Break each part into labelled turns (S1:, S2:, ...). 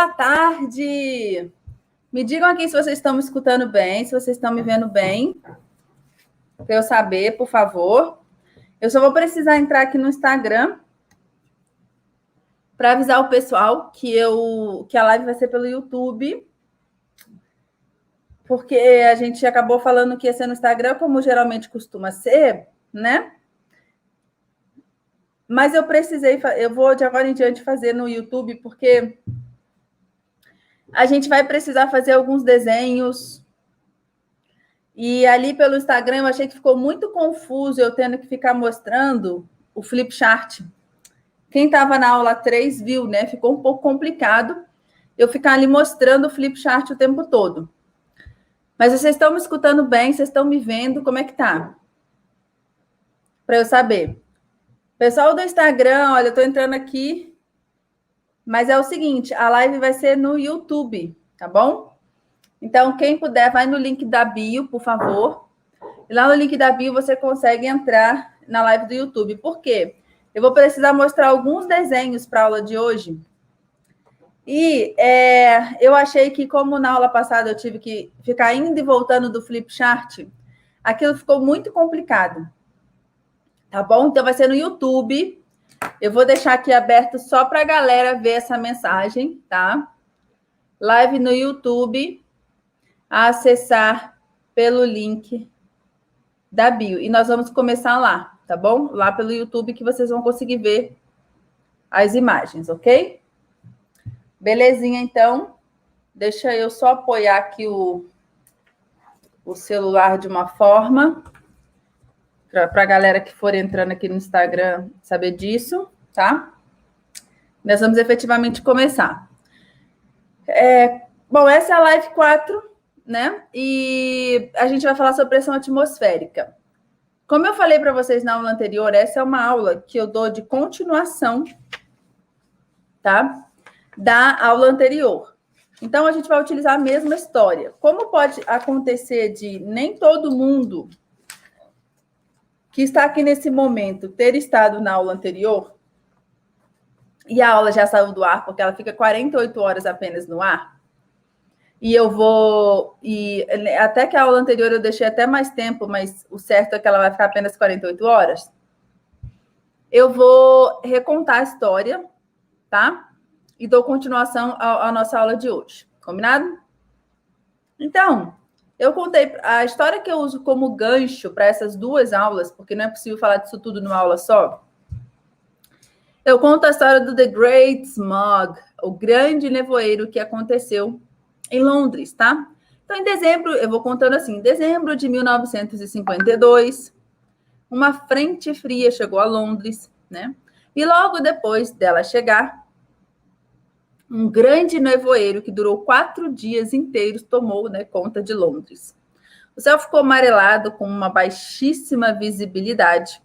S1: Boa tarde! Me digam aqui se vocês estão me escutando bem, se vocês estão me vendo bem, para eu saber, por favor. Eu só vou precisar entrar aqui no Instagram para avisar o pessoal que a live vai ser pelo YouTube, porque a gente acabou falando que ia ser no Instagram, como geralmente costuma ser, né? Mas eu vou de agora em diante fazer no YouTube, porque a gente vai precisar fazer alguns desenhos. E ali pelo Instagram eu achei que ficou muito confuso eu tendo que ficar mostrando o flip chart. Quem estava na aula 3 viu, né? Ficou um pouco complicado eu ficar ali mostrando o flip chart o tempo todo. Mas vocês estão me escutando bem? Vocês estão me vendo? Como é que tá? Para eu saber. Pessoal do Instagram, olha, eu estou entrando aqui. Mas é o seguinte, a live vai ser no YouTube, tá bom? Então, quem puder, vai no link da bio, por favor. E lá no link da bio você consegue entrar na live do YouTube. Por quê? Eu vou precisar mostrar alguns desenhos para a aula de hoje. E eu achei que, como na aula passada eu tive que ficar indo e voltando do flip chart, aquilo ficou muito complicado. Tá bom? Então, vai ser no YouTube. Eu vou deixar aqui aberto só para a galera ver essa mensagem, tá? Live no YouTube, a acessar pelo link da bio. E nós vamos começar lá, tá bom? Lá pelo YouTube que vocês vão conseguir ver as imagens, ok? Belezinha, então. Deixa eu só apoiar aqui o celular de uma forma para a galera que for entrando aqui no Instagram saber disso, tá? Nós vamos efetivamente começar. Bom, essa é a live 4, né? E a gente vai falar sobre pressão atmosférica. Como eu falei para vocês na aula anterior, essa é uma aula que eu dou de continuação, tá? Da aula anterior. Então, a gente vai utilizar a mesma história. Como pode acontecer de nem todo mundo que está aqui nesse momento ter estado na aula anterior, e a aula já saiu do ar, porque ela fica 48 horas apenas no ar, e até que a aula anterior eu deixei até mais tempo, mas o certo é que ela vai ficar apenas 48 horas. Eu vou recontar a história, tá? E dou continuação à nossa aula de hoje. Combinado? Então, eu contei a história que eu uso como gancho para essas duas aulas, porque não é possível falar disso tudo numa aula só. Eu conto a história do The Great Smog, o grande nevoeiro que aconteceu em Londres, tá? Então, em dezembro, eu vou contando assim, em dezembro de 1952, uma frente fria chegou a Londres, né? E logo depois dela chegar, um grande nevoeiro que durou 4 dias inteiros tomou, né, conta de Londres. O céu ficou amarelado com uma baixíssima visibilidade.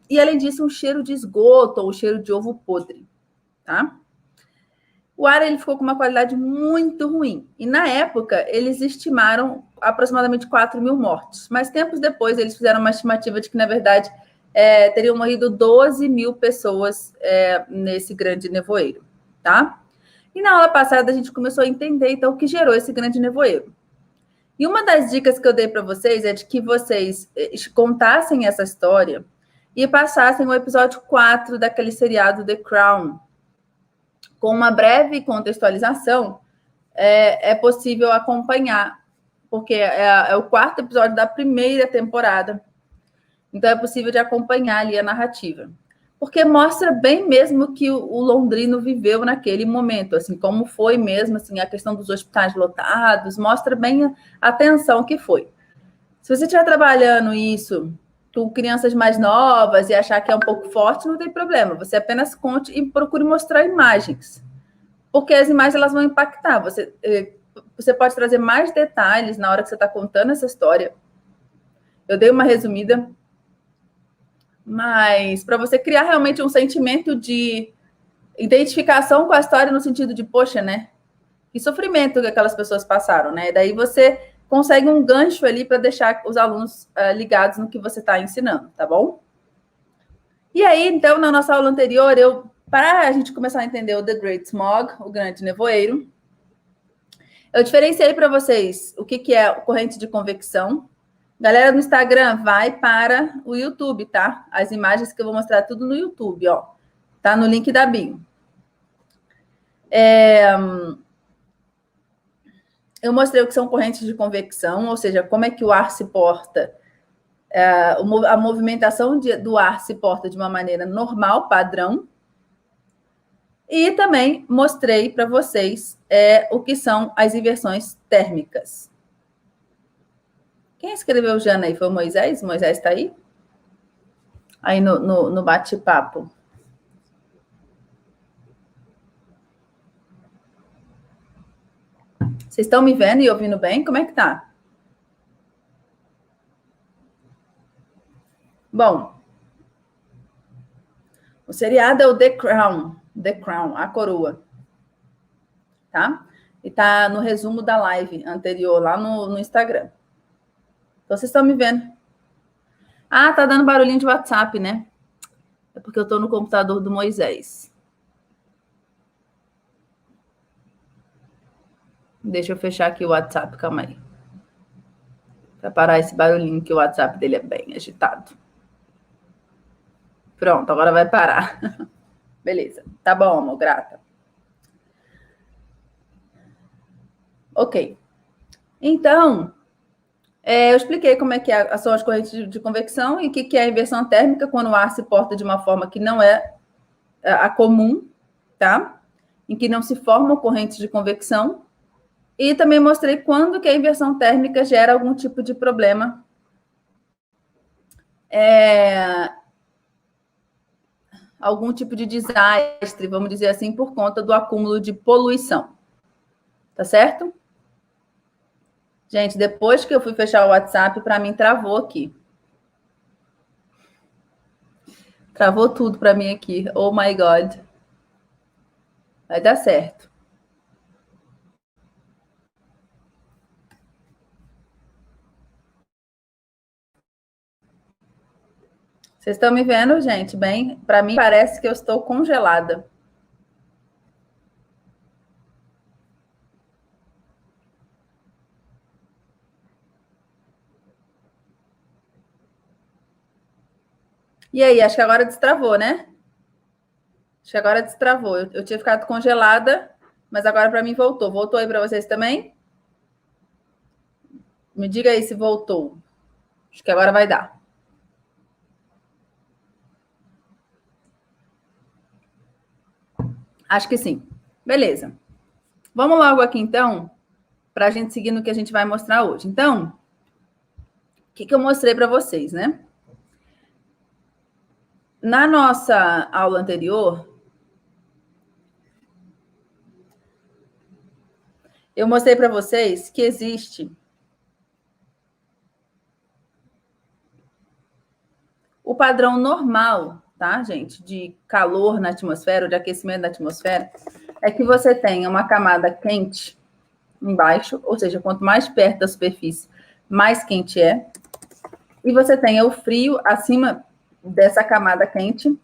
S1: E, além disso, um cheiro de esgoto ou um cheiro de ovo podre, tá? O ar ele ficou com uma qualidade muito ruim. E, na época, eles estimaram aproximadamente 4.000 mortos. Mas, tempos depois, eles fizeram uma estimativa de que, na verdade, teriam morrido 12.000 pessoas nesse grande nevoeiro, tá? E na aula passada a gente começou a entender, então, o que gerou esse grande nevoeiro. E uma das dicas que eu dei para vocês é de que vocês contassem essa história e passassem o episódio 4 daquele seriado The Crown. Com uma breve contextualização, é possível acompanhar, porque é o 4º episódio da primeira temporada. Então, é possível de acompanhar ali a narrativa. Porque mostra bem mesmo que o londrino viveu naquele momento, assim, como foi mesmo, assim, a questão dos hospitais lotados, mostra bem a tensão que foi. Se você estiver trabalhando isso com crianças mais novas e achar que é um pouco forte, não tem problema. Você apenas conte e procure mostrar imagens. Porque as imagens elas vão impactar. Você pode trazer mais detalhes na hora que você está contando essa história. Eu dei uma resumida, mas para você criar realmente um sentimento de identificação com a história no sentido de, poxa, né? Que sofrimento que aquelas pessoas passaram, né? Daí você consegue um gancho ali para deixar os alunos ligados no que você está ensinando, tá bom? E aí, então, na nossa aula anterior, eu para a gente começar a entender o The Great Smog, o grande nevoeiro, eu diferenciei para vocês o que é corrente de convecção. Galera do Instagram, vai para o YouTube, tá? As imagens que eu vou mostrar tudo no YouTube, ó. Tá no link da bio. Eu mostrei o que são correntes de convecção, ou seja, como é que o ar se porta. A movimentação do ar se porta de uma maneira normal, padrão. E também mostrei para vocês o que são as inversões térmicas. Quem escreveu Jana aí? Foi o Moisés? Moisés está aí? Aí no bate-papo. Vocês estão me vendo e ouvindo bem? Como é que tá? Bom, o seriado é o The Crown. The Crown, a coroa. Tá? E tá no resumo da live anterior, lá no Instagram. Então, vocês estão me vendo. Ah, tá dando barulhinho de WhatsApp, né? É porque eu tô no computador do Moisés. Deixa eu fechar aqui o WhatsApp, calma aí. Para parar esse barulhinho, que o WhatsApp dele é bem agitado. Pronto, agora vai parar. Beleza. Tá bom, amor, grata. Ok. Então, eu expliquei como é que são as correntes de convecção e o que é a inversão térmica, quando o ar se porta de uma forma que não é a comum, tá? Em que não se formam correntes de convecção. E também mostrei quando que a inversão térmica gera algum tipo de problema. Algum tipo de desastre, vamos dizer assim, por conta do acúmulo de poluição. Tá certo? Gente, depois que eu fui fechar o WhatsApp, para mim travou aqui. Travou tudo para mim aqui. Oh my God. Vai dar certo. Vocês estão me vendo, gente? Bem, para mim parece que eu estou congelada. E aí, acho que agora destravou, né? Acho que agora destravou. Eu tinha ficado congelada, mas agora para mim voltou. Voltou aí para vocês também? Me diga aí se voltou. Acho que agora vai dar. Acho que sim. Beleza. Vamos logo aqui, então, para a gente seguir no que a gente vai mostrar hoje. Então, o que eu mostrei para vocês, né? Na nossa aula anterior, eu mostrei para vocês que existe o padrão normal, tá, gente, de calor na atmosfera, ou de aquecimento da atmosfera, é que você tenha uma camada quente embaixo, ou seja, quanto mais perto da superfície, mais quente é, e você tenha o frio acima dessa camada quente,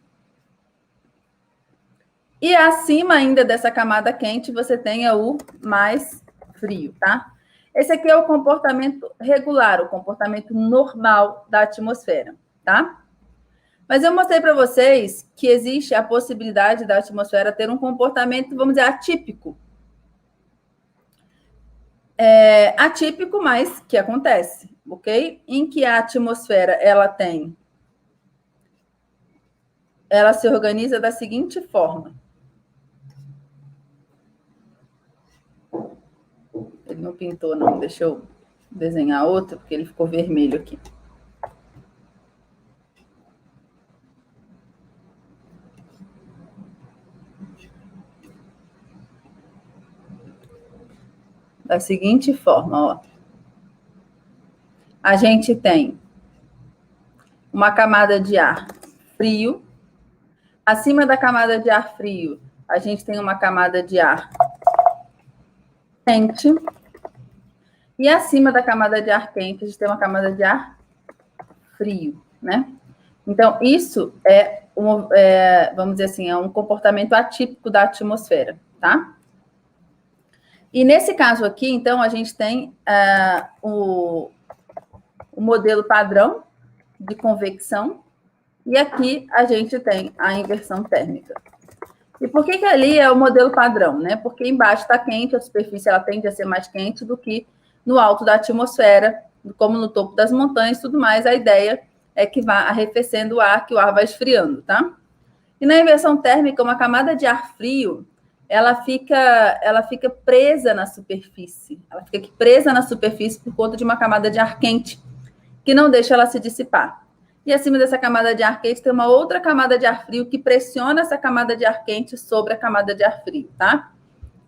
S1: e acima ainda dessa camada quente, você tenha o mais frio, tá? Esse aqui é o comportamento regular, o comportamento normal da atmosfera, tá? Mas eu mostrei para vocês que existe a possibilidade da atmosfera ter um comportamento, vamos dizer, atípico. Atípico, mas que acontece, ok? Em que a atmosfera, ela se organiza da seguinte forma. Ele não pintou, não. Deixa eu desenhar outro, porque ele ficou vermelho aqui. Da seguinte forma, ó. A gente tem uma camada de ar frio. Acima da camada de ar frio, a gente tem uma camada de ar quente. E acima da camada de ar quente, a gente tem uma camada de ar frio, né? Então, isso é vamos dizer assim, é um comportamento atípico da atmosfera, tá? E nesse caso aqui, então, a gente tem o modelo padrão de convecção, e aqui a gente tem a inversão térmica. E por que ali é o modelo padrão, né? Porque embaixo está quente, a superfície ela tende a ser mais quente do que no alto da atmosfera, como no topo das montanhas e tudo mais. A ideia é que vá arrefecendo o ar, que o ar vai esfriando, tá? E na inversão térmica, uma camada de ar frio, ela fica presa na superfície. Ela fica aqui presa na superfície por conta de uma camada de ar quente, que não deixa ela se dissipar. E acima dessa camada de ar quente tem uma outra camada de ar frio que pressiona essa camada de ar quente sobre a camada de ar frio, tá?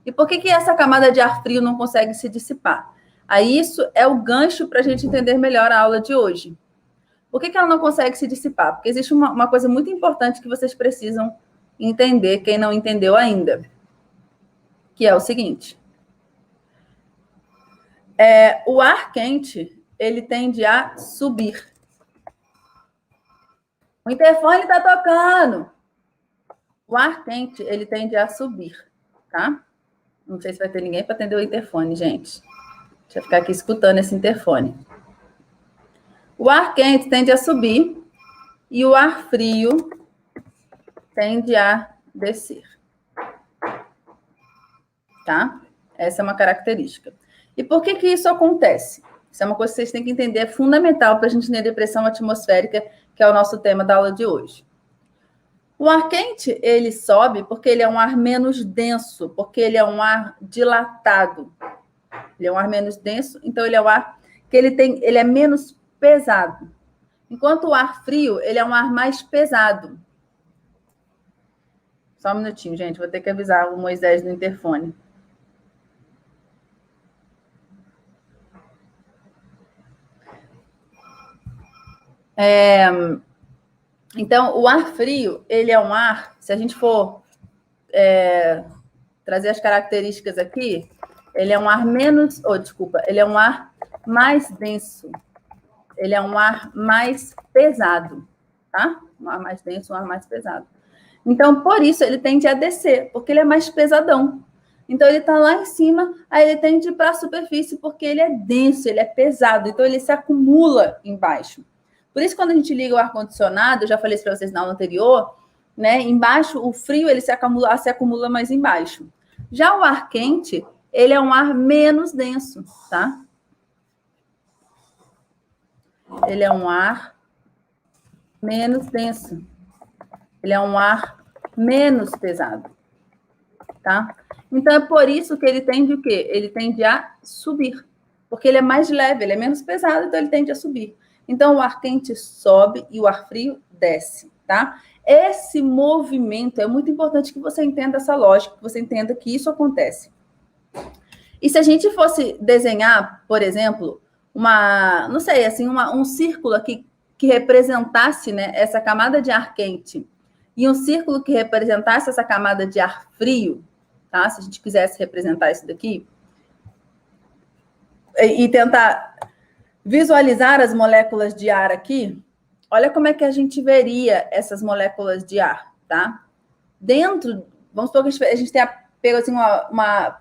S1: E por que essa camada de ar frio não consegue se dissipar? Aí isso é o gancho para a gente entender melhor a aula de hoje. Por que ela não consegue se dissipar? Porque existe uma coisa muito importante que vocês precisam entender, quem não entendeu ainda, que é o seguinte. O ar quente, ele tende a subir. O interfone está tocando. O ar quente, ele tende a subir, tá? Não sei se vai ter ninguém para atender o interfone, gente. Deixa eu ficar aqui escutando esse interfone. O ar quente tende a subir e o ar frio tende a descer. Tá? Essa é uma característica. E por que isso acontece? Isso é uma coisa que vocês têm que entender, é fundamental para a gente entender a pressão atmosférica, que é o nosso tema da aula de hoje. O ar quente, ele sobe porque ele é um ar menos denso, porque ele é um ar dilatado. Ele é um ar menos denso, então ele é um ar que ele é menos pesado. Enquanto o ar frio, ele é um ar mais pesado. Só um minutinho, gente, vou ter que avisar o Moisés do interfone. Então, o ar frio, ele é um ar, se a gente for trazer as características aqui, ele é um ar menos, ele é um ar mais denso, ele é um ar mais pesado, tá? Um ar mais denso, um ar mais pesado. Então, por isso, ele tende a descer, porque ele é mais pesadão. Então, ele está lá em cima, aí ele tende a ir para a superfície, porque ele é denso, ele é pesado, então ele se acumula embaixo. Por isso, quando a gente liga o ar-condicionado, eu já falei isso para vocês na aula anterior, né? Embaixo, o frio, ele se acumula mais embaixo. Já o ar quente, ele é um ar menos denso, tá? Ele é um ar menos denso. Ele é um ar menos pesado, tá? Então, é por isso que ele tende o quê? Ele tende a subir, porque ele é mais leve, ele é menos pesado, então ele tende a subir. Então, o ar quente sobe e o ar frio desce, tá? Esse movimento, é muito importante que você entenda essa lógica, que você entenda que isso acontece. E se a gente fosse desenhar, por exemplo, não sei, assim, um círculo aqui que representasse, né, essa camada de ar quente e um círculo que representasse essa camada de ar frio, tá? Se a gente quisesse representar isso daqui e tentar visualizar as moléculas de ar aqui, olha como é que a gente veria essas moléculas de ar, tá? Dentro, vamos supor que a gente tenha pego assim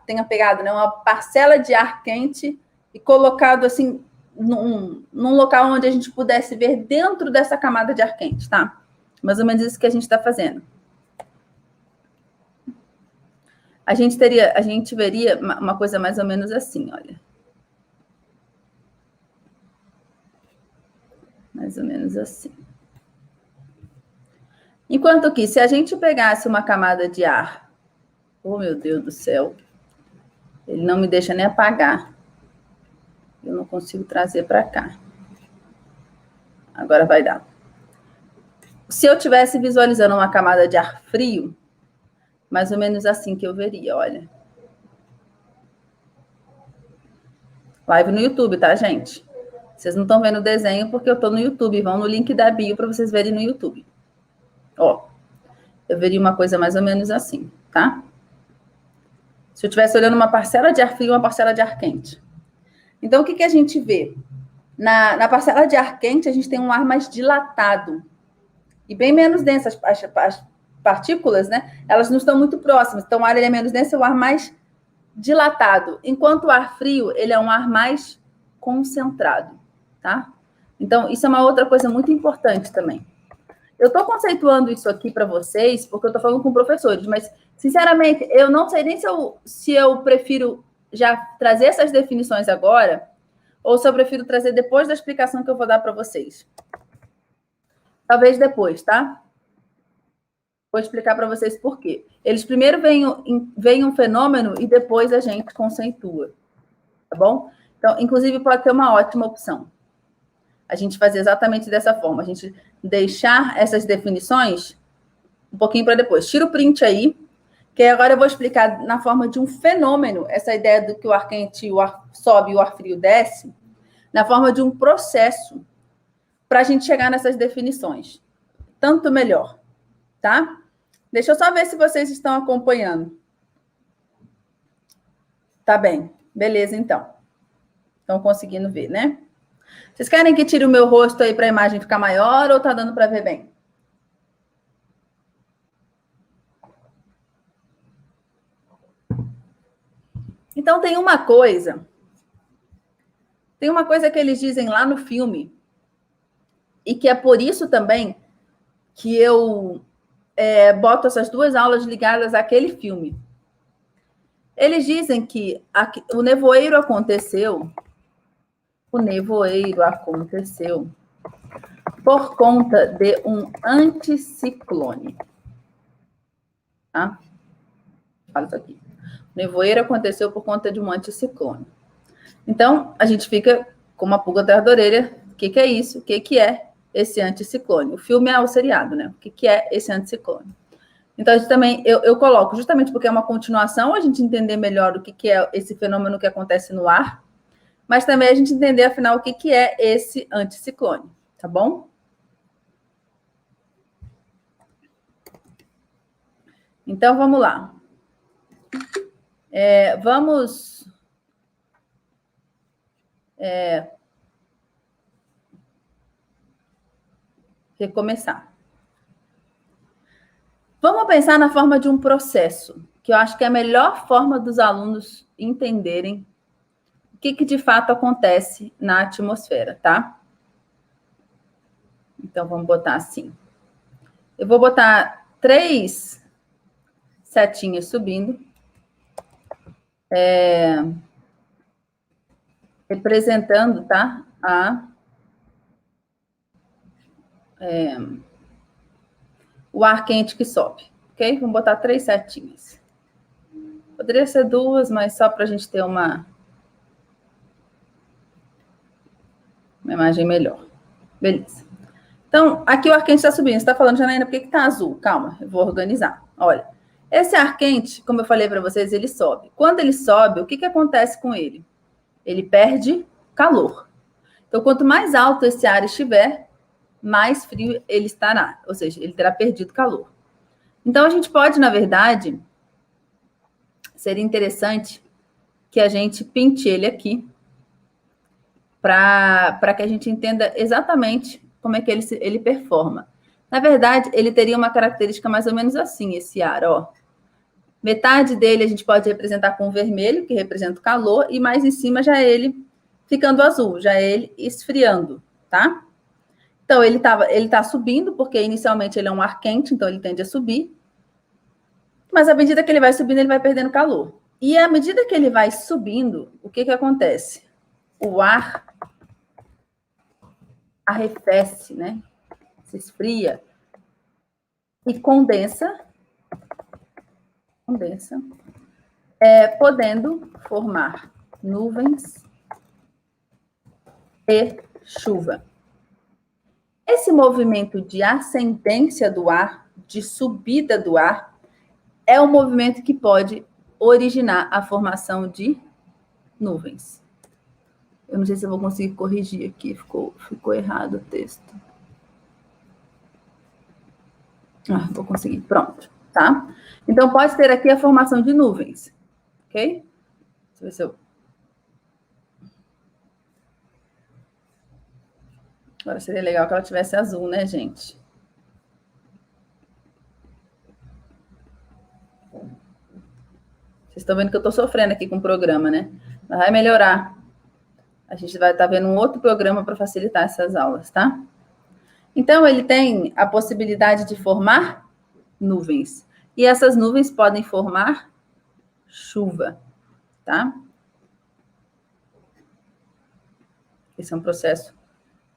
S1: tenha pegado, né, uma parcela de ar quente e colocado assim num local onde a gente pudesse ver dentro dessa camada de ar quente, tá? Mais ou menos isso que a gente está fazendo. A gente veria uma coisa mais ou menos assim, olha. Mais ou menos assim. Enquanto que, se a gente pegasse uma camada de ar, oh, meu Deus do céu, ele não me deixa nem apagar. Eu não consigo trazer para cá. Agora vai dar. Se eu estivesse visualizando uma camada de ar frio, mais ou menos assim que eu veria, olha. Live no YouTube, tá, gente? Vocês não estão vendo o desenho porque eu estou no YouTube. Vão no link da bio para vocês verem no YouTube. Ó, eu veria uma coisa mais ou menos assim, tá? Se eu estivesse olhando uma parcela de ar frio e uma parcela de ar quente. Então, o que a gente vê? Na parcela de ar quente, a gente tem um ar mais dilatado. e bem menos densa. As partículas, né? Elas não estão muito próximas. Então, o ar ele é menos denso, é o ar mais dilatado. Enquanto o ar frio, ele é um ar mais concentrado, tá? Então, isso é uma outra coisa muito importante também. Eu estou conceituando isso aqui para vocês, porque eu estou falando com professores, mas, sinceramente, eu não sei nem se eu prefiro já trazer essas definições agora, ou se eu prefiro trazer depois da explicação que eu vou dar para vocês. Talvez depois, tá? Vou explicar para vocês por quê. Eles primeiro veem um fenômeno e depois a gente conceitua, tá bom? Então, inclusive, pode ser uma ótima opção a gente fazer exatamente dessa forma, a gente deixar essas definições um pouquinho para depois. Tira o print aí, que agora eu vou explicar na forma de um fenômeno, essa ideia do que o ar quente, o ar sobe e o ar frio desce, na forma de um processo, para a gente chegar nessas definições. Tanto melhor, tá? Deixa eu só ver se vocês estão acompanhando. Tá bem, beleza então. Estão conseguindo ver, né? Vocês querem que tire o meu rosto aí para a imagem ficar maior ou tá dando para ver bem? Então tem uma coisa que eles dizem lá no filme, e que é por isso também que eu boto essas duas aulas ligadas àquele filme. Eles dizem que o nevoeiro aconteceu por conta de um anticiclone. Tá? Fala isso aqui. O nevoeiro aconteceu por conta de um anticiclone. Então, a gente fica com uma pulga atrás da orelha. O que é isso? O que é esse anticiclone? O filme é o seriado, né? O que é esse anticiclone? Então, a gente também, eu coloco, justamente porque é uma continuação, a gente entender melhor o que é esse fenômeno que acontece no ar, mas também a gente entender, afinal, o que é esse anticiclone, tá bom? Então, vamos lá. Vamos recomeçar. Vamos pensar na forma de um processo, que eu acho que é a melhor forma dos alunos entenderem o que de fato acontece na atmosfera, tá? Então, vamos botar assim. Eu vou botar 3 setinhas subindo, representando, tá? O ar quente que sobe, ok? Vamos botar 3 setinhas. Poderia ser 2, mas só para a gente ter uma imagem melhor. Beleza. Então, aqui o ar quente está subindo. Você está falando, Janaína, por que está azul? Calma, eu vou organizar. Olha, esse ar quente, como eu falei para vocês, ele sobe. Quando ele sobe, o que acontece com ele? Ele perde calor. Então, quanto mais alto esse ar estiver, mais frio ele estará. Ou seja, ele terá perdido calor. Então, a gente pode, na verdade, seria interessante que a gente pinte ele aqui para que a gente entenda exatamente como é que ele performa. Na verdade, ele teria uma característica mais ou menos assim, esse ar, ó. Metade dele a gente pode representar com vermelho, que representa o calor, e mais em cima já é ele ficando azul, já é ele esfriando, tá? Então, ele tá subindo, porque inicialmente ele é um ar quente, então ele tende a subir. Mas à medida que ele vai subindo, ele vai perdendo calor. E à medida que ele vai subindo, o que acontece? O ar arrefece, né? Se esfria e condensa, podendo formar nuvens e chuva. Esse movimento de ascendência do ar, de subida do ar, é um movimento que pode originar a formação de nuvens. Eu não sei se eu vou conseguir corrigir aqui, ficou errado o texto. Vou conseguir, pronto, tá? Então, pode ter aqui a formação de nuvens, ok? Deixa eu ver se eu... Agora seria legal que ela tivesse azul, né, gente? Vocês estão vendo que eu estou sofrendo aqui com o programa, né? Mas vai melhorar. A gente vai estar vendo um outro programa para facilitar essas aulas, tá? Então, ele tem a possibilidade de formar nuvens. E essas nuvens podem formar chuva, tá? Esse é um processo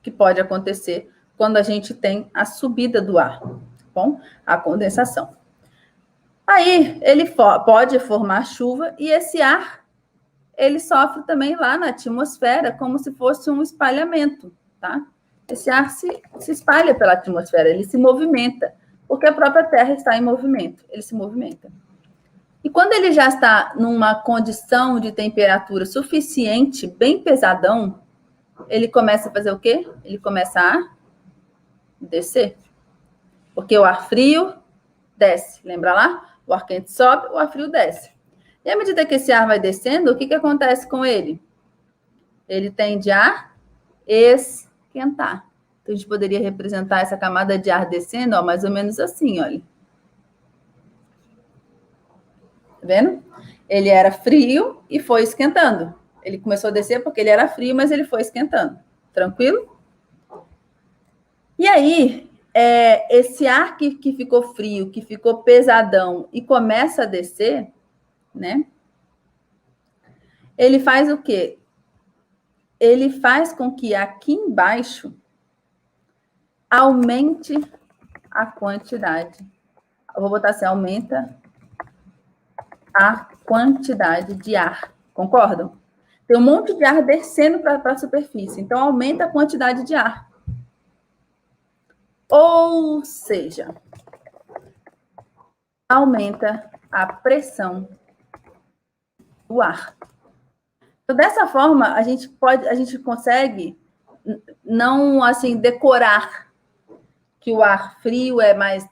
S1: que pode acontecer quando a gente tem a subida do ar, tá bom? A condensação. Aí, ele pode formar chuva e esse ar, ele sofre também lá na atmosfera como se fosse um espalhamento, tá? Esse ar se espalha pela atmosfera, ele se movimenta, porque a própria Terra está em movimento, ele se movimenta. E quando ele já está numa condição de temperatura suficiente, bem pesadão, ele começa a fazer o quê? Ele começa a descer. Porque o ar frio desce, lembra lá? O ar quente sobe, o ar frio desce. E à medida que esse ar vai descendo, o que acontece com ele? Ele tende a esquentar. Então, a gente poderia representar essa camada de ar descendo, ó, mais ou menos assim, olha. Tá vendo? Ele era frio e foi esquentando. Ele começou a descer porque ele era frio, mas ele foi esquentando. Tranquilo? E aí, esse ar que ficou frio, que ficou pesadão e começa a descer, né? Ele faz o quê? Ele faz com que aqui embaixo aumente a quantidade. Eu vou botar assim, aumenta a quantidade de ar. Concordam? Tem um monte de ar descendo para a superfície, então aumenta a quantidade de ar. Ou seja, aumenta a pressão do ar. Então, dessa forma, a gente consegue não assim decorar que o ar frio é mais,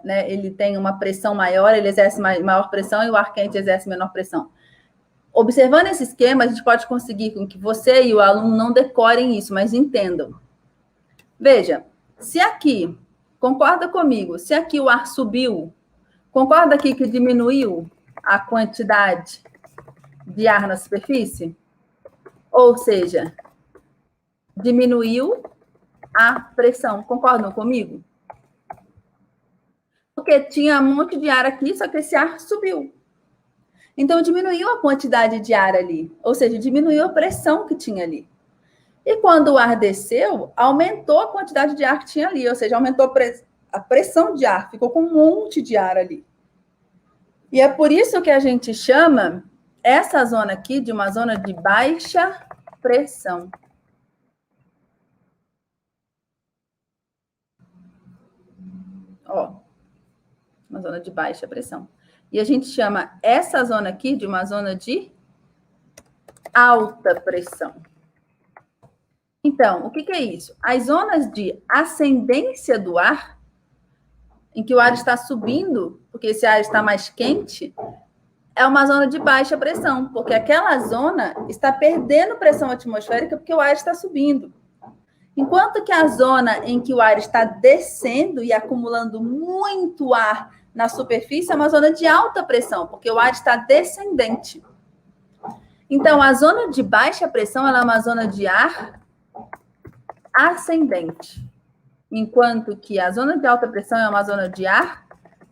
S1: né, ele tem uma pressão maior, ele exerce maior pressão e o ar quente exerce menor pressão. Observando esse esquema, a gente pode conseguir com que você e o aluno não decorem isso, mas entendam. Veja, se aqui, concorda comigo, se aqui o ar subiu, concorda aqui que diminuiu a quantidade de ar na superfície? Ou seja, diminuiu a pressão. Concordam comigo? Porque tinha um monte de ar aqui, só que esse ar subiu. Então, diminuiu a quantidade de ar ali. Ou seja, diminuiu a pressão que tinha ali. E quando o ar desceu, aumentou a quantidade de ar que tinha ali. Ou seja, aumentou a pressão de ar. Ficou com um monte de ar ali. E é por isso que a gente chama essa zona aqui de uma zona de baixa pressão. Ó, uma zona de baixa pressão. E a gente chama essa zona aqui de uma zona de alta pressão. Então, o que é isso? As zonas de ascendência do ar, em que o ar está subindo, porque esse ar está mais quente, é uma zona de baixa pressão, porque aquela zona está perdendo pressão atmosférica porque o ar está subindo. Enquanto que a zona em que o ar está descendo e acumulando muito ar na superfície é uma zona de alta pressão, porque o ar está descendente. Então, a zona de baixa pressão ela é uma zona de ar ascendente, enquanto que a zona de alta pressão é uma zona de ar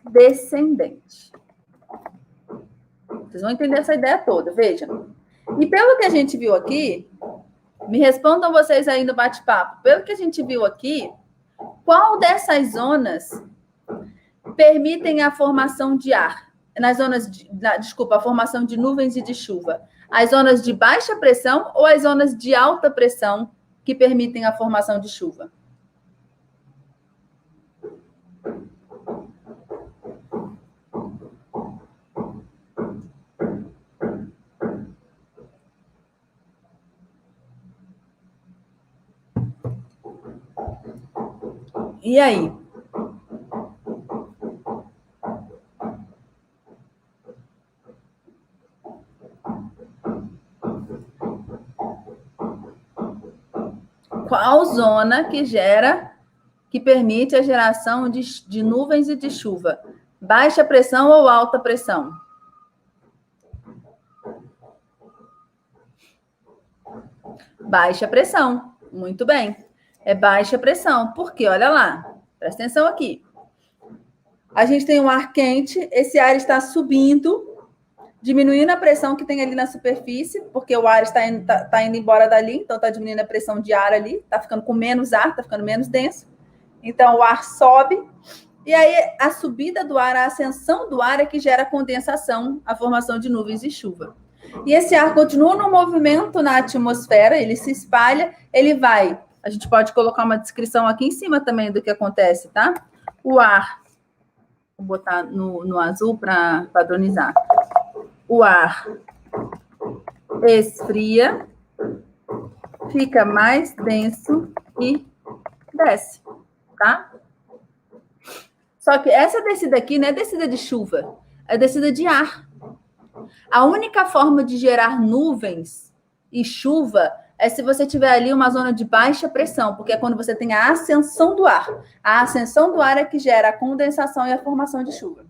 S1: descendente. Vocês vão entender essa ideia toda, vejam. E pelo que a gente viu aqui, me respondam vocês aí no bate-papo. Pelo que a gente viu aqui, qual dessas zonas permitem a formação de ar? Nas zonas a formação de nuvens e de chuva. As zonas de baixa pressão ou as zonas de alta pressão que permitem a formação de chuva? E aí? Qual zona que permite a geração de nuvens e de chuva? Baixa pressão ou alta pressão? Baixa pressão. Muito bem. É baixa pressão. Por quê? Olha lá. Presta atenção aqui. A gente tem um ar quente, esse ar está subindo, diminuindo a pressão que tem ali na superfície, porque o ar está indo embora dali, então está diminuindo a pressão de ar ali, está ficando com menos ar, está ficando menos denso. Então o ar sobe, e aí a subida do ar, a ascensão do ar é que gera a condensação, a formação de nuvens de chuva. E esse ar continua no movimento na atmosfera, ele se espalha, ele vai. A gente pode colocar uma descrição aqui em cima também do que acontece, tá? O ar, vou botar no azul para padronizar. O ar esfria, fica mais denso e desce, tá? Só que essa descida aqui não é descida de chuva, é descida de ar. A única forma de gerar nuvens e chuva é se você tiver ali uma zona de baixa pressão, porque é quando você tem a ascensão do ar. A ascensão do ar é que gera a condensação e a formação de chuva.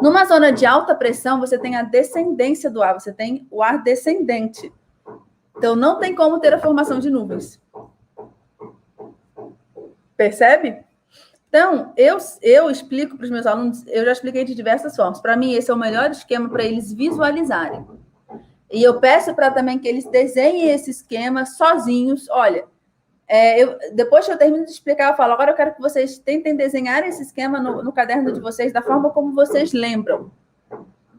S1: Numa zona de alta pressão, você tem a descendência do ar, você tem o ar descendente. Então, não tem como ter a formação de nuvens. Percebe? Então, eu explico para os meus alunos, eu já expliquei de diversas formas. Para mim, esse é o melhor esquema para eles visualizarem. E eu peço para também que eles desenhem esse esquema sozinhos. Olha, depois que eu termino de explicar, eu falo, agora eu quero que vocês tentem desenhar esse esquema no caderno de vocês da forma como vocês lembram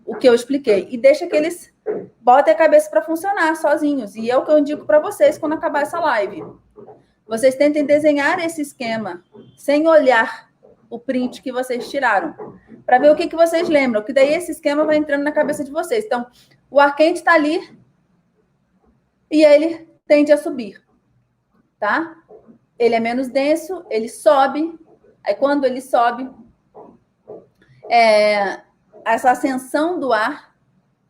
S1: o que eu expliquei. E deixa que eles botem a cabeça para funcionar sozinhos. E é o que eu indico para vocês quando acabar essa live. Vocês tentem desenhar esse esquema sem olhar o print que vocês tiraram, para ver o que vocês lembram, que daí esse esquema vai entrando na cabeça de vocês. Então, o ar quente está ali e ele tende a subir, tá? Ele é menos denso, ele sobe. Aí, quando ele sobe, essa ascensão do ar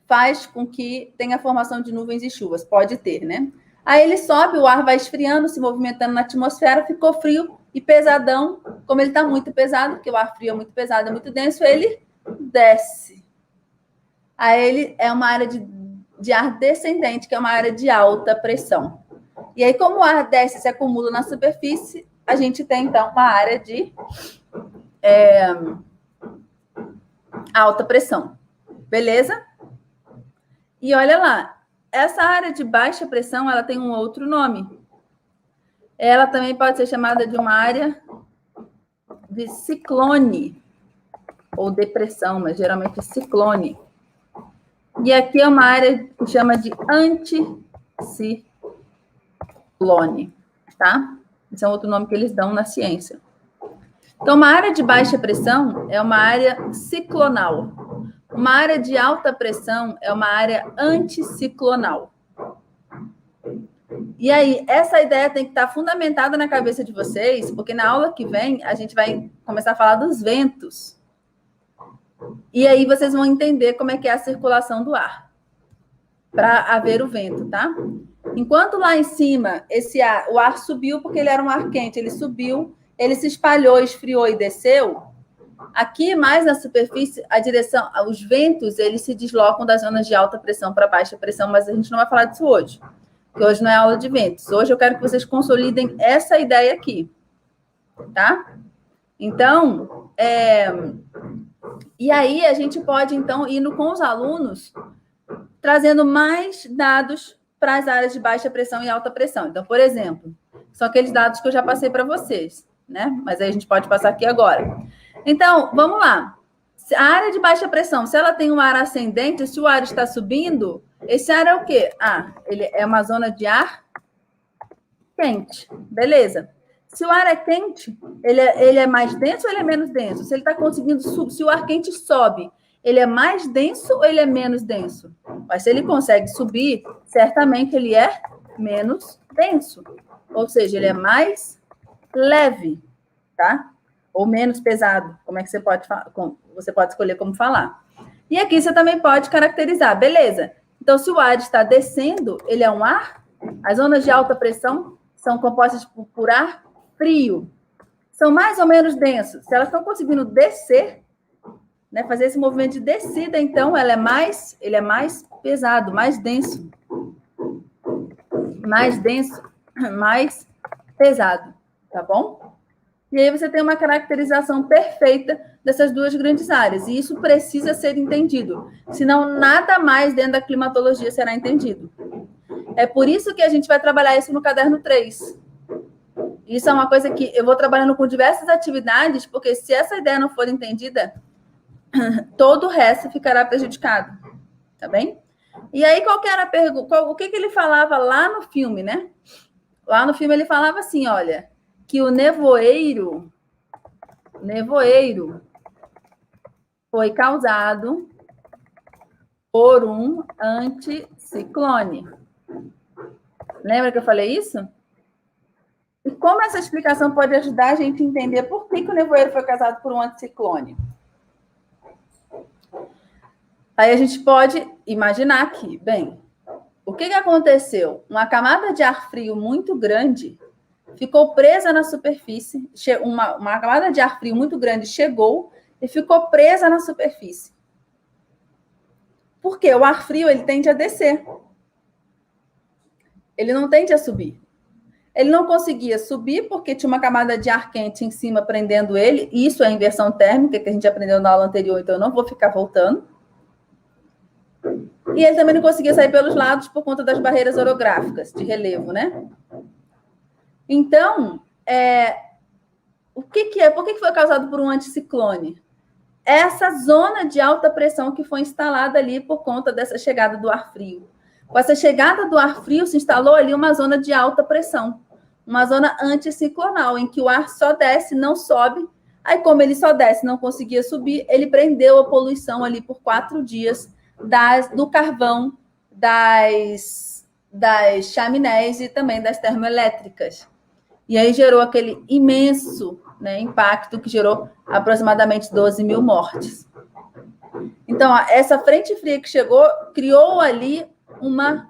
S1: faz com que tenha a formação de nuvens e chuvas. Pode ter, né? Aí ele sobe, o ar vai esfriando, se movimentando na atmosfera, ficou frio e pesadão. Como ele está muito pesado, porque o ar frio é muito pesado, é muito denso, ele desce. Aí ele é uma área de ar descendente, que é uma área de alta pressão. E aí, como o ar desce e se acumula na superfície, a gente tem, então, uma área de alta pressão. Beleza? E olha lá. Essa área de baixa pressão, ela tem um outro nome. Ela também pode ser chamada de uma área de ciclone, ou depressão, mas geralmente é ciclone. E aqui é uma área que chama de anticiclone, tá? Esse é outro nome que eles dão na ciência. Então, uma área de baixa pressão é uma área ciclonal. Uma área de alta pressão é uma área anticiclonal. E aí, essa ideia tem que estar fundamentada na cabeça de vocês, porque na aula que vem a gente vai começar a falar dos ventos. E aí vocês vão entender como é que é a circulação do ar, para haver o vento, tá? Enquanto lá em cima o ar subiu porque ele era um ar quente, ele subiu, ele se espalhou, esfriou e desceu. Aqui, mais na superfície, os ventos, eles se deslocam das zonas de alta pressão para baixa pressão, mas a gente não vai falar disso hoje, porque hoje não é aula de ventos. Hoje eu quero que vocês consolidem essa ideia aqui, tá? Então, e aí a gente pode, então, indo com os alunos, trazendo mais dados para as áreas de baixa pressão e alta pressão. Então, por exemplo, são aqueles dados que eu já passei para vocês, né? Mas aí a gente pode passar aqui agora. Então, vamos lá. A área de baixa pressão, se ela tem um ar ascendente, se o ar está subindo, esse ar é o quê? Ele é uma zona de ar quente. Beleza. Se o ar é quente, ele é mais denso ou ele é menos denso? Se ele está conseguindo subir, se o ar quente sobe, ele é mais denso ou ele é menos denso? Mas se ele consegue subir, certamente ele é menos denso. Ou seja, ele é mais leve, tá? Ou menos pesado, como é que você pode escolher como falar. E aqui você também pode caracterizar, beleza. Então, se o ar está descendo, ele é um ar. As zonas de alta pressão são compostas por ar frio. São mais ou menos densos. Se elas estão conseguindo descer, né, fazer esse movimento de descida, então, ele é mais pesado, mais denso. mais denso, mais pesado, tá bom? E aí você tem uma caracterização perfeita dessas duas grandes áreas, e isso precisa ser entendido, senão nada mais dentro da climatologia será entendido. É por isso que a gente vai trabalhar isso no caderno 3. Isso é uma coisa que eu vou trabalhando com diversas atividades, porque se essa ideia não for entendida, todo o resto ficará prejudicado, tá bem? E aí, qual que era a pergunta? O que ele falava lá no filme, né? Lá no filme ele falava assim, olha, que o nevoeiro foi causado por um anticiclone. Lembra que eu falei isso? E como essa explicação pode ajudar a gente a entender por que o nevoeiro foi causado por um anticiclone? Aí a gente pode imaginar que, bem, o que aconteceu? Uma camada de ar frio muito grande ficou presa na superfície, uma camada de ar frio muito grande chegou e ficou presa na superfície. Por quê? O ar frio ele tende a descer. Ele não tende a subir. Ele não conseguia subir porque tinha uma camada de ar quente em cima prendendo ele. Isso é a inversão térmica que a gente aprendeu na aula anterior, então eu não vou ficar voltando. E ele também não conseguia sair pelos lados por conta das barreiras orográficas de relevo, né? Então, o que é? Por que foi causado por um anticiclone? Essa zona de alta pressão que foi instalada ali por conta dessa chegada do ar frio. Com essa chegada do ar frio, se instalou ali uma zona de alta pressão, uma zona anticiclonal, em que o ar só desce, não sobe. Aí, como ele só desce, não conseguia subir, ele prendeu a poluição ali por 4 dias do carvão, das chaminés e também das termoelétricas. E aí gerou aquele imenso, né, impacto que gerou aproximadamente 12 mil mortes. Então, essa frente fria que chegou criou ali uma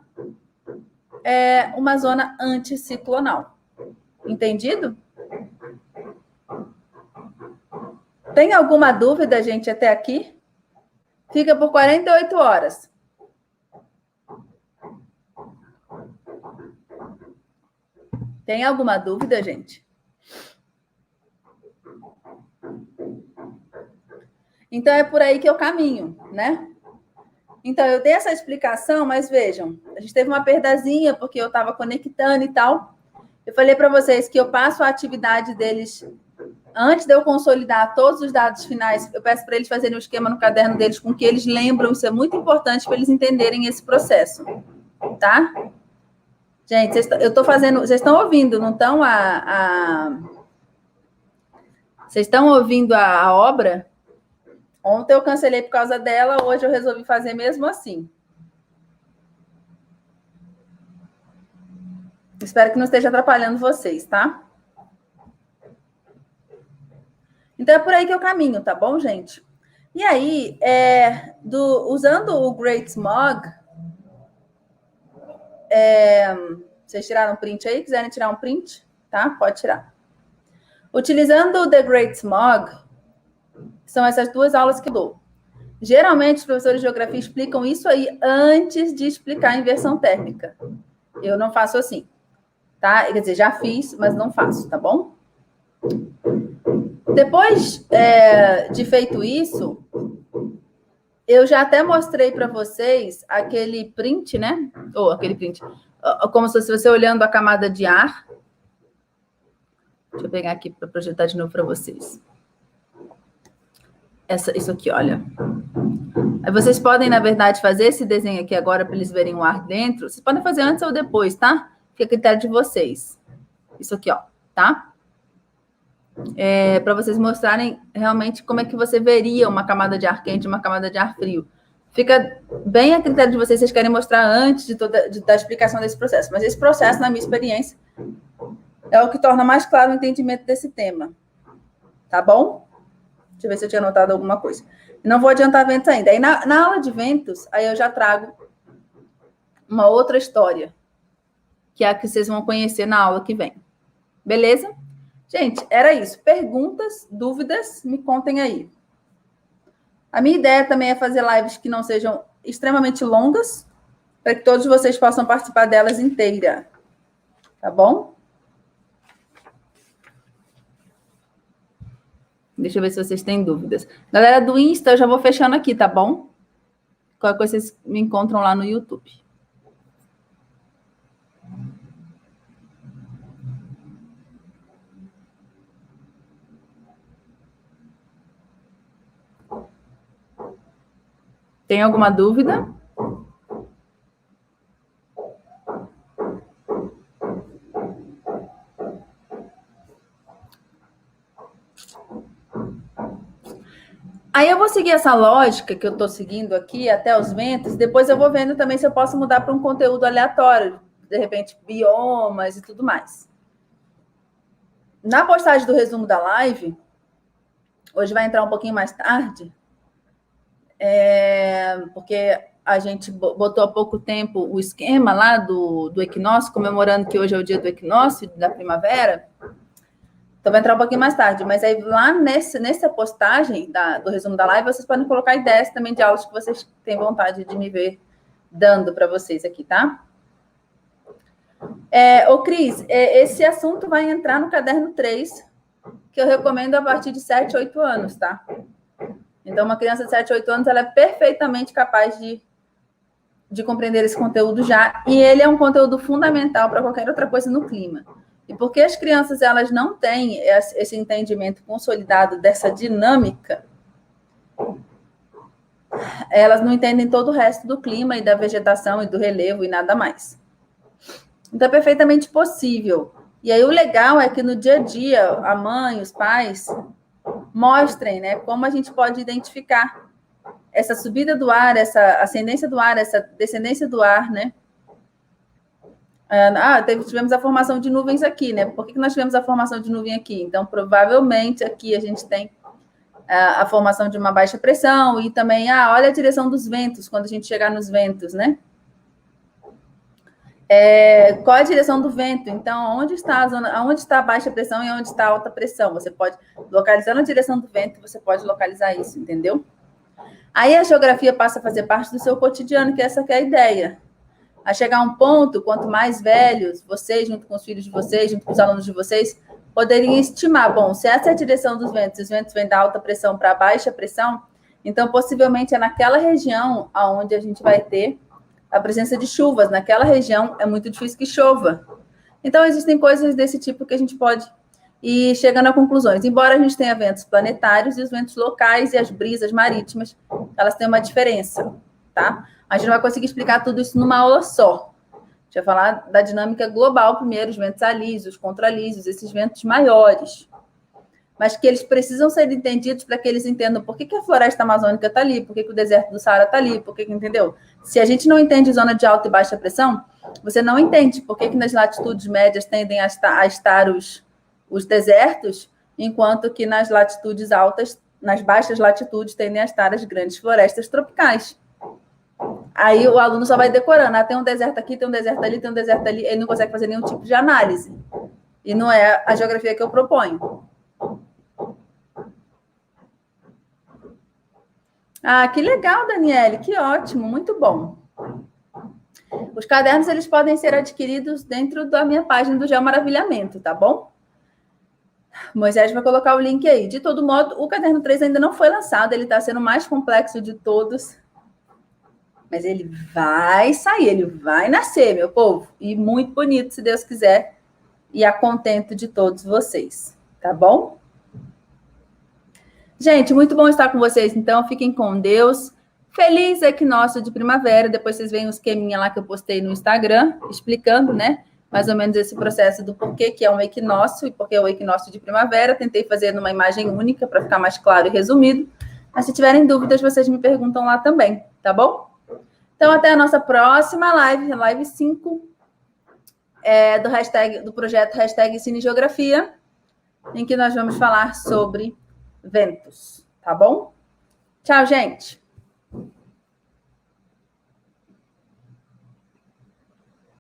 S1: zona anticiclonal. Entendido? Tem alguma dúvida, gente, até aqui? Fica por 48 horas. Tem alguma dúvida, gente? Então, é por aí que eu caminho, né? Então, eu dei essa explicação, mas vejam, a gente teve uma perdazinha, porque eu estava conectando e tal. Eu falei para vocês que eu passo a atividade deles, antes de eu consolidar todos os dados finais, eu peço para eles fazerem um esquema no caderno deles com que eles lembram, isso é muito importante para eles entenderem esse processo, tá? Gente, eu estou fazendo, vocês estão ouvindo, não estão vocês estão ouvindo a obra? Ontem eu cancelei por causa dela, hoje eu resolvi fazer mesmo assim. Espero que não esteja atrapalhando vocês, tá? Então é por aí que eu caminho, tá bom, gente? E aí, usando o Great Smog, vocês tiraram um print aí? Quiserem tirar um print? Tá? Pode tirar. Utilizando o The Great Smog, são essas duas aulas que eu dou. Geralmente, os professores de geografia explicam isso aí antes de explicar a inversão térmica. Eu não faço assim, tá? Quer dizer, já fiz, mas não faço, tá bom? Depois de feito isso, eu já até mostrei para vocês aquele print, né? Ou aquele print, como se fosse você olhando a camada de ar. Deixa eu pegar aqui para projetar de novo para vocês. Isso aqui, olha. Aí vocês podem, na verdade, fazer esse desenho aqui agora para eles verem o ar dentro. Vocês podem fazer antes ou depois, tá? Fica a critério de vocês. Isso aqui, ó, tá? Para vocês mostrarem realmente como é que você veria uma camada de ar quente e uma camada de ar frio. Fica bem a critério de vocês, vocês querem mostrar antes da explicação desse processo. Mas esse processo, na minha experiência, é o que torna mais claro o entendimento desse tema. Tá bom? Deixa eu ver se eu tinha anotado alguma coisa. Não vou adiantar ventos ainda. Aí na aula de ventos, aí eu já trago uma outra história, que é a que vocês vão conhecer na aula que vem. Beleza? Gente, era isso. Perguntas, dúvidas, me contem aí. A minha ideia também é fazer lives que não sejam extremamente longas, para que todos vocês possam participar delas inteira. Tá bom? Deixa eu ver se vocês têm dúvidas. Galera do Insta, eu já vou fechando aqui, tá bom? Qualquer coisa vocês me encontram lá no YouTube. Tem alguma dúvida? Aí eu vou seguir essa lógica que eu estou seguindo aqui até os ventos. Depois eu vou vendo também se eu posso mudar para um conteúdo aleatório, de repente biomas e tudo mais. Na postagem do resumo da live, hoje vai entrar um pouquinho mais tarde, porque a gente botou há pouco tempo o esquema lá do equinócio, comemorando que hoje é o dia do equinócio, da primavera. Então vai entrar um pouquinho mais tarde, mas aí lá nessa postagem do resumo da live, vocês podem colocar ideias também de aulas que vocês têm vontade de me ver dando para vocês aqui, tá? Ô Cris, esse assunto vai entrar no caderno 3, que eu recomendo a partir de 7, 8 anos, tá? Então, uma criança de 7, 8 anos, ela é perfeitamente capaz de compreender esse conteúdo já, e ele é um conteúdo fundamental para qualquer outra coisa no clima. E porque as crianças elas não têm esse entendimento consolidado dessa dinâmica, elas não entendem todo o resto do clima e da vegetação e do relevo e nada mais. Então, é perfeitamente possível. E aí, o legal é que no dia a dia, a mãe, os pais mostrem, né, como a gente pode identificar essa subida do ar, essa ascendência do ar, essa descendência do ar, né? Tivemos a formação de nuvens aqui, né? Por que nós tivemos a formação de nuvem aqui? Então, provavelmente, aqui a gente tem a formação de uma baixa pressão e também, olha a direção dos ventos, quando a gente chegar nos ventos, né? Qual é a direção do vento? Então, onde está a baixa pressão e onde está a alta pressão? Você pode, localizando a direção do vento, você pode localizar isso, entendeu? Aí a geografia passa a fazer parte do seu cotidiano, que essa que é a ideia. A chegar a um ponto, quanto mais velhos, vocês, junto com os filhos de vocês, junto com os alunos de vocês, poderiam estimar, bom, se essa é a direção dos ventos, os ventos vêm da alta pressão para a baixa pressão, então possivelmente é naquela região onde a gente vai ter a presença de chuvas. Naquela região é muito difícil que chova. Então existem coisas desse tipo que a gente pode ir chegando a conclusões. Embora a gente tenha ventos planetários e os ventos locais e as brisas marítimas, elas têm uma diferença, tá? A gente não vai conseguir explicar tudo isso numa aula só. A gente vai falar da dinâmica global primeiro, os ventos alísios, contralísios, esses ventos maiores. Mas que eles precisam ser entendidos para que eles entendam por que a floresta amazônica está ali, por que o deserto do Saara está ali, entendeu? Se a gente não entende zona de alta e baixa pressão, você não entende por que nas latitudes médias tendem a estar os desertos, enquanto que nas latitudes altas, nas baixas latitudes, tendem a estar as grandes florestas tropicais. Aí o aluno só vai decorando, tem um deserto aqui, tem um deserto ali, tem um deserto ali, ele não consegue fazer nenhum tipo de análise. E não é a geografia que eu proponho. Que legal, Daniele, que ótimo, muito bom. Os cadernos, eles podem ser adquiridos dentro da minha página do Geomaravilhamento, tá bom? Moisés vai colocar o link aí. De todo modo, o caderno 3 ainda não foi lançado, ele está sendo o mais complexo de todos, mas ele vai sair, ele vai nascer, meu povo, e muito bonito, se Deus quiser, e a contento de todos vocês, tá bom? Gente, muito bom estar com vocês, então, fiquem com Deus. Feliz equinócio de primavera, depois vocês veem o esqueminha lá que eu postei no Instagram, explicando, né, mais ou menos esse processo do porquê que é um equinócio e porquê é o equinócio de primavera. Tentei fazer numa imagem única para ficar mais claro e resumido, mas se tiverem dúvidas, vocês me perguntam lá também, tá bom? Então, até a nossa próxima live, live 5, do projeto #Cinegeografia, em que nós vamos falar sobre ventos, tá bom? Tchau, gente!